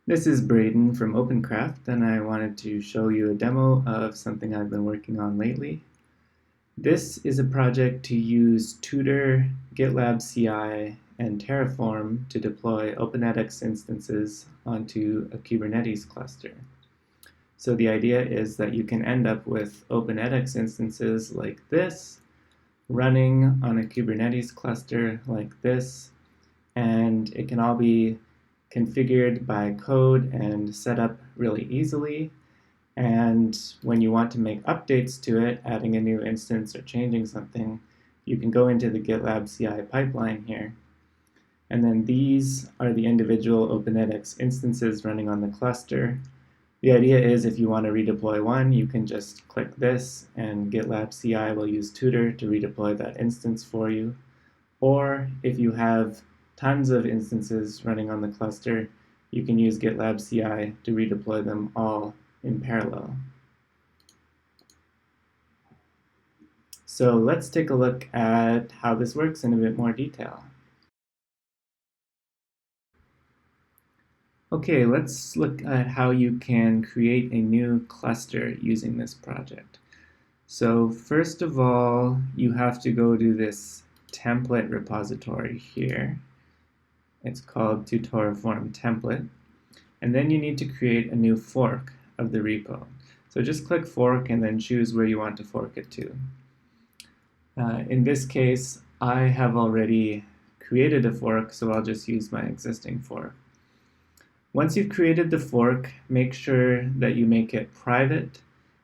This is Braden from OpenCraft, and I wanted to show you a demo of something I've been working on lately. This is a project to use Tutor, GitLab CI, and Terraform to deploy OpenEdX instances onto a Kubernetes cluster. So the idea is that you can end up with OpenEdX instances like this, running on a Kubernetes cluster like this, and it can all be configured by code and set up really easily. And when you want to make updates to it, adding a new instance or changing something, you can go into the GitLab CI pipeline here. And then these are the individual OpenEdX instances running on the cluster. The idea is if you want to redeploy one, you can just click this and GitLab CI will use Tutor to redeploy that instance for you. Or if you have tons of instances running on the cluster, you can use GitLab CI to redeploy them all in parallel. So let's take a look at how this works in a bit more detail. Okay, let's look at how you can create a new cluster using this project. So first of all, you have to go to this template repository here. It's called Tutoriform template. And then you need to create a new fork of the repo. So just click fork and then choose where you want to fork it to. In this case, I have already created a fork, so I'll just use my existing fork. Once you've created the fork, make sure that you make it private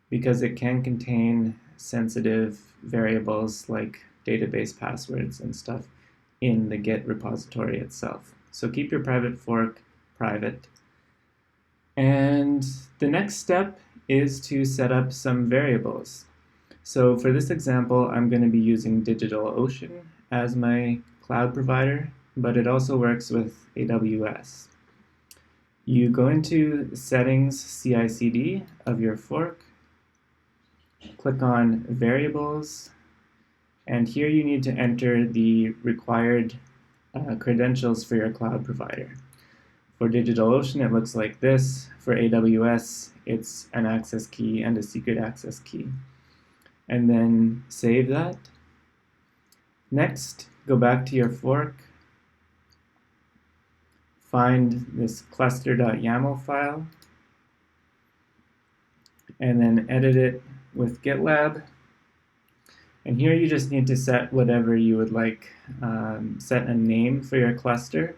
because it can contain sensitive variables like database passwords and stuff in the Git repository itself. So keep your private fork private. And the next step is to set up some variables. So for this example, I'm going to be using DigitalOcean as my cloud provider, but it also works with AWS. You go into Settings CI/CD of your fork, click on Variables, and here you need to enter the required credentials for your cloud provider. For DigitalOcean, it looks like this. For AWS, it's an access key and a secret access key. And then save that. Next, go back to your fork, find this cluster.yaml file, and then edit it with GitLab. And here you just need to set whatever you would like, set a name for your cluster.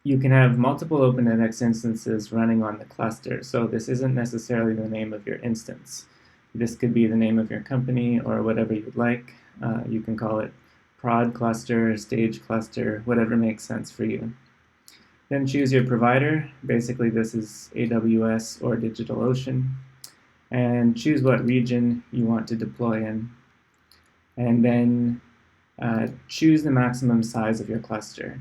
You can have multiple OpenEdX instances running on the cluster, so this isn't necessarily the name of your instance. This could be the name of your company or whatever you'd like. You can call it prod cluster, stage cluster, whatever makes sense for you. Then choose your provider. Basically, this is AWS or DigitalOcean. And choose what region you want to deploy in. And then choose the maximum size of your cluster.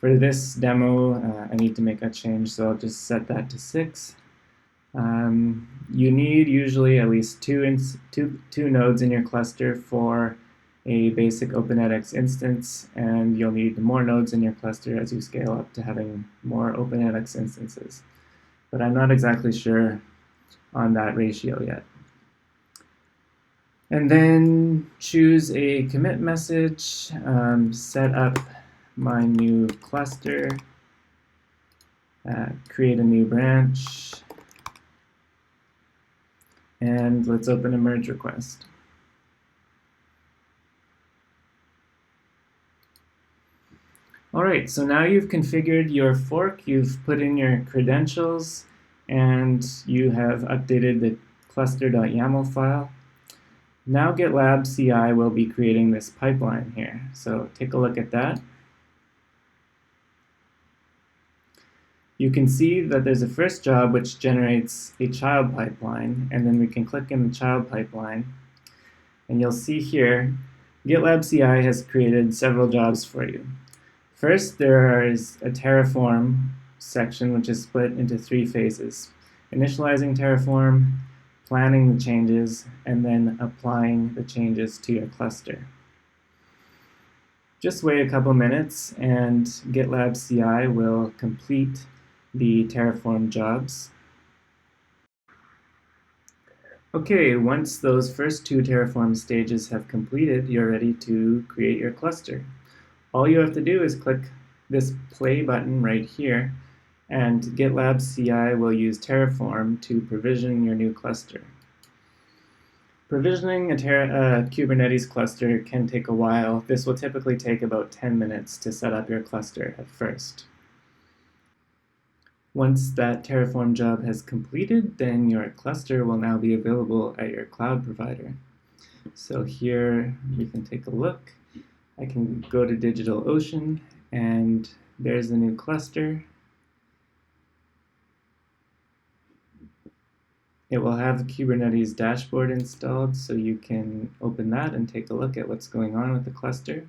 For this demo, I need to make a change, so I'll just set that to 6. You need usually at least two nodes in your cluster for a basic OpenEdX instance, and you'll need more nodes in your cluster as you scale up to having more OpenEdX instances. But I'm not exactly sure on that ratio yet. And then choose a commit message, set up my new cluster, create a new branch, and let's open a merge request. All right, so now you've configured your fork, you've put in your credentials, and you have updated the cluster.yaml file. Now GitLab CI will be creating this pipeline here. So take a look at that. You can see that there's a first job which generates a child pipeline, and then we can click in the child pipeline. And you'll see here, GitLab CI has created several jobs for you. First, there is a Terraform section which is split into 3 phases. Initializing Terraform, planning the changes, and then applying the changes to your cluster. Just wait a couple minutes and GitLab CI will complete the Terraform jobs. Okay, once those first two Terraform stages have completed, you're ready to create your cluster. All you have to do is click this play button right here, and GitLab CI will use Terraform to provision your new cluster. Provisioning a Kubernetes cluster can take a while. This will typically take about 10 minutes to set up your cluster at first. Once that Terraform job has completed, then your cluster will now be available at your cloud provider. So here we can take a look. I can go to DigitalOcean, and there's the new cluster. It will have the Kubernetes dashboard installed, so you can open that and take a look at what's going on with the cluster.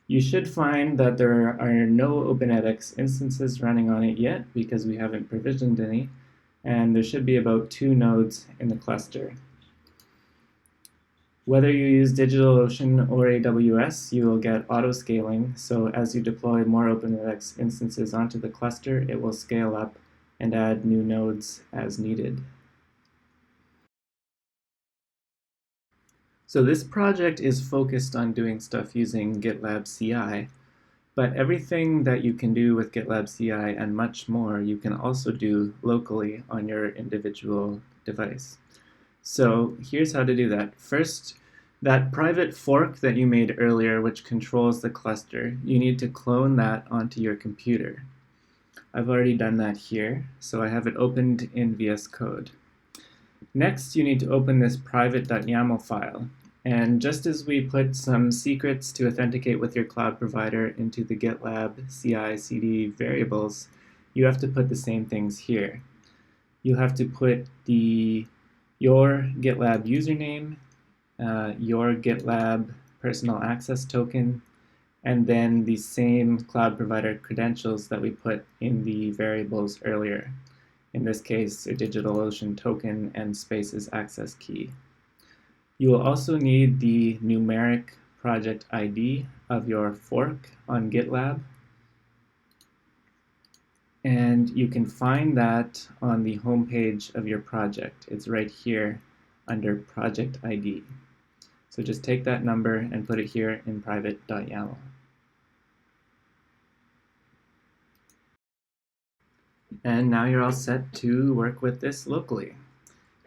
You should find that there are no OpenEdX instances running on it yet because we haven't provisioned any, and there should be about 2 nodes in the cluster. Whether you use DigitalOcean or AWS, you will get auto-scaling, so as you deploy more OpenEdX instances onto the cluster, it will scale up and add new nodes as needed. So this project is focused on doing stuff using GitLab CI, but everything that you can do with GitLab CI and much more, you can also do locally on your individual device. So here's how to do that. First, that private fork that you made earlier, which controls the cluster, you need to clone that onto your computer. I've already done that here, so I have it opened in VS Code. Next, you need to open this private.yaml file. And just as we put some secrets to authenticate with your cloud provider into the GitLab CI/CD variables, you have to put the same things here. You have to put your GitLab username, your GitLab personal access token, and then the same cloud provider credentials that we put in the variables earlier. In this case, a DigitalOcean token and spaces access key. You will also need the numeric project ID of your fork on GitLab. And you can find that on the homepage of your project. It's right here under project ID. So just take that number and put it here in private.yaml. And now you're all set to work with this locally.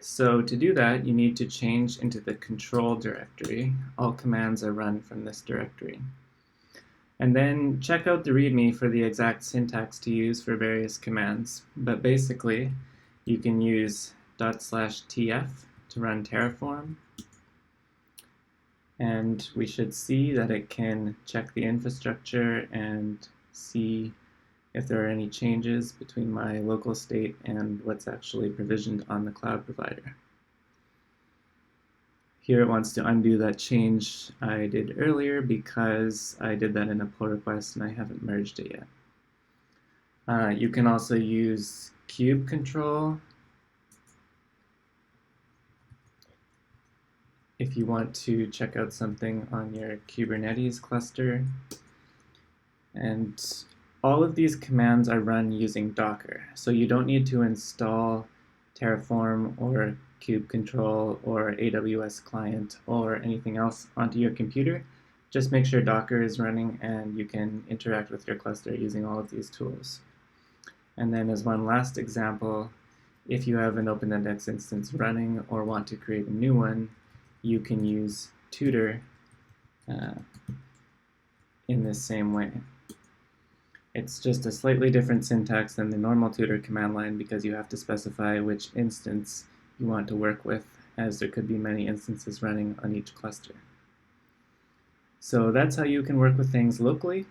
So to do that, you need to change into the control directory. All commands are run from this directory. And then check out the README for the exact syntax to use for various commands. But basically, you can use /tf to run Terraform. And we should see that it can check the infrastructure and see if there are any changes between my local state and what's actually provisioned on the cloud provider. Here it wants to undo that change I did earlier because I did that in a pull request and I haven't merged it yet. You can also use kube control if you want to check out something on your Kubernetes cluster. And all of these commands are run using Docker, so you don't need to install Terraform or kube control or AWS client or anything else onto your computer. Just make sure Docker is running and you can interact with your cluster using all of these tools. And then as one last example, if you have an OpenEdX instance running or want to create a new one, you can use tutor in this same way. It's just a slightly different syntax than the normal tutor command line because you have to specify which instance you want to work with, as there could be many instances running on each cluster. So that's how you can work with things locally.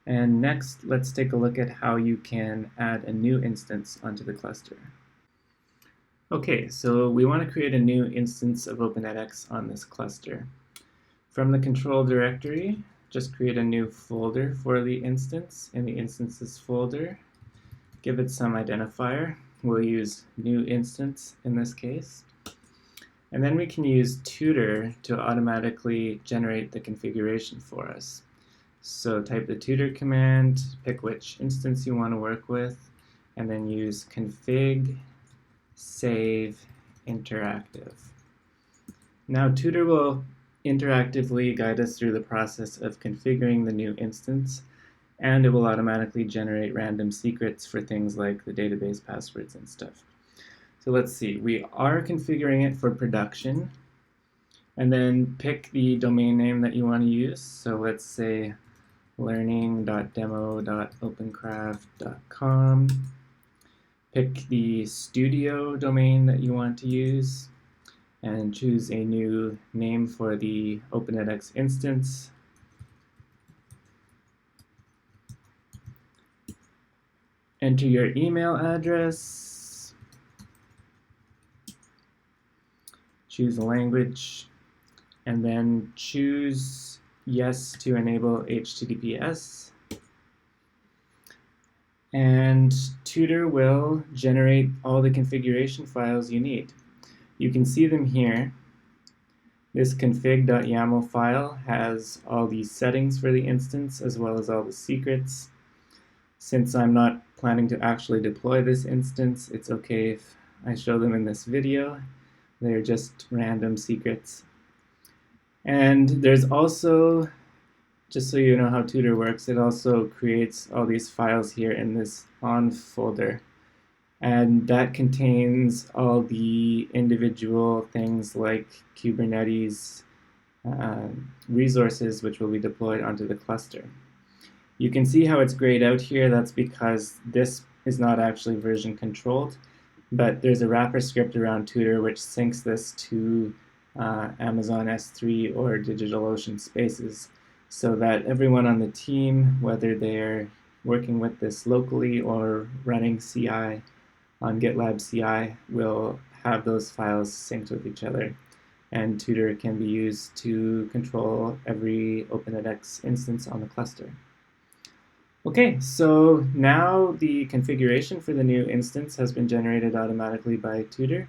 And next, let's take a look at how you can add a new instance onto the cluster. Okay, so we want to create a new instance of OpenEdX on this cluster. From the control directory, just create a new folder for the instance. In the instances folder, give it some identifier. We'll use new instance in this case. And then we can use tutor to automatically generate the configuration for us. So type the tutor command, pick which instance you want to work with, and then use config save interactive. Now Tutor will interactively guide us through the process of configuring the new instance, and it will automatically generate random secrets for things like the database passwords and stuff. So let's see, we are configuring it for production, and then pick the domain name that you want to use. So let's say learning.demo.opencraft.com. Pick the studio domain that you want to use and choose a new name for the OpenEdX instance. Enter your email address. Choose a language, and then choose yes to enable HTTPS. And Tutor will generate all the configuration files you need. You can see them here. This config.yaml file has all the settings for the instance as well as all the secrets. Since I'm not planning to actually deploy this instance, it's okay if I show them in this video. They're just random secrets. And there's also, just so you know how Tutor works, it also creates all these files here in this on folder. And that contains all the individual things like Kubernetes resources which will be deployed onto the cluster. You can see how it's grayed out here. That's because this is not actually version controlled, but there's a wrapper script around Tutor which syncs this to Amazon S3 or DigitalOcean Spaces, so that everyone on the team, whether they're working with this locally or running CI on GitLab CI, will have those files synced with each other. And Tutor can be used to control every OpenEdX instance on the cluster. Okay, so now the configuration for the new instance has been generated automatically by Tutor,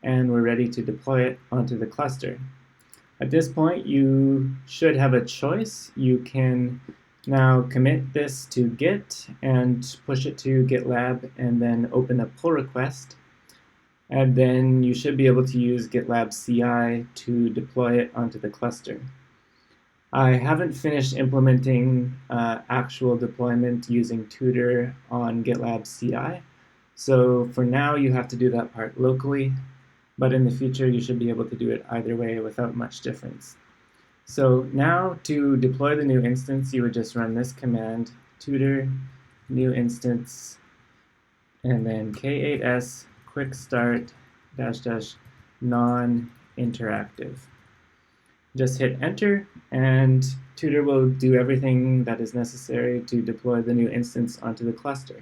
and we're ready to deploy it onto the cluster. At this point, you should have a choice. You can now commit this to Git and push it to GitLab and then open a pull request. And then you should be able to use GitLab CI to deploy it onto the cluster. I haven't finished implementing actual deployment using Tutor on GitLab CI. So for now, you have to do that part locally. But in the future, you should be able to do it either way without much difference. So now to deploy the new instance, you would just run this command, Tutor new instance, and then k8s quick start -- non-interactive. Just hit enter, and Tutor will do everything that is necessary to deploy the new instance onto the cluster.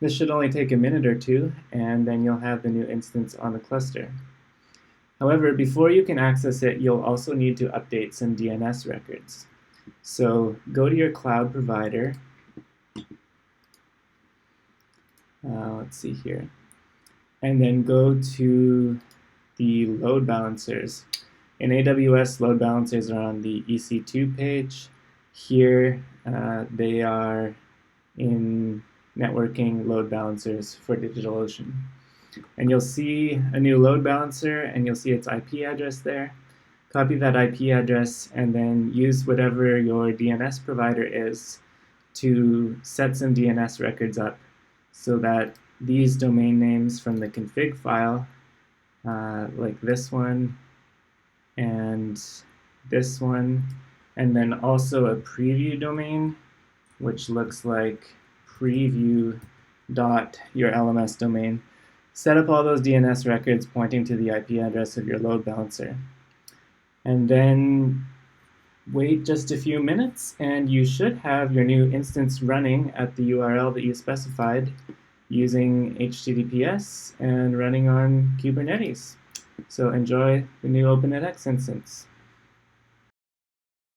This should only take a minute or two, and then you'll have the new instance on the cluster. However, before you can access it, you'll also need to update some DNS records. So go to your cloud provider. Let's see here. And then go to the load balancers. In AWS, load balancers are on the EC2 page. Here, they are in networking load balancers for DigitalOcean. And you'll see a new load balancer, and you'll see its IP address there. Copy that IP address, and then use whatever your DNS provider is to set some DNS records up so that these domain names from the config file, like this one and this one, and then also a preview domain, which looks like preview.your LMS domain. Set up all those DNS records pointing to the IP address of your load balancer. And then wait just a few minutes, and you should have your new instance running at the URL that you specified using HTTPS and running on Kubernetes. So enjoy the new OpenEdX instance.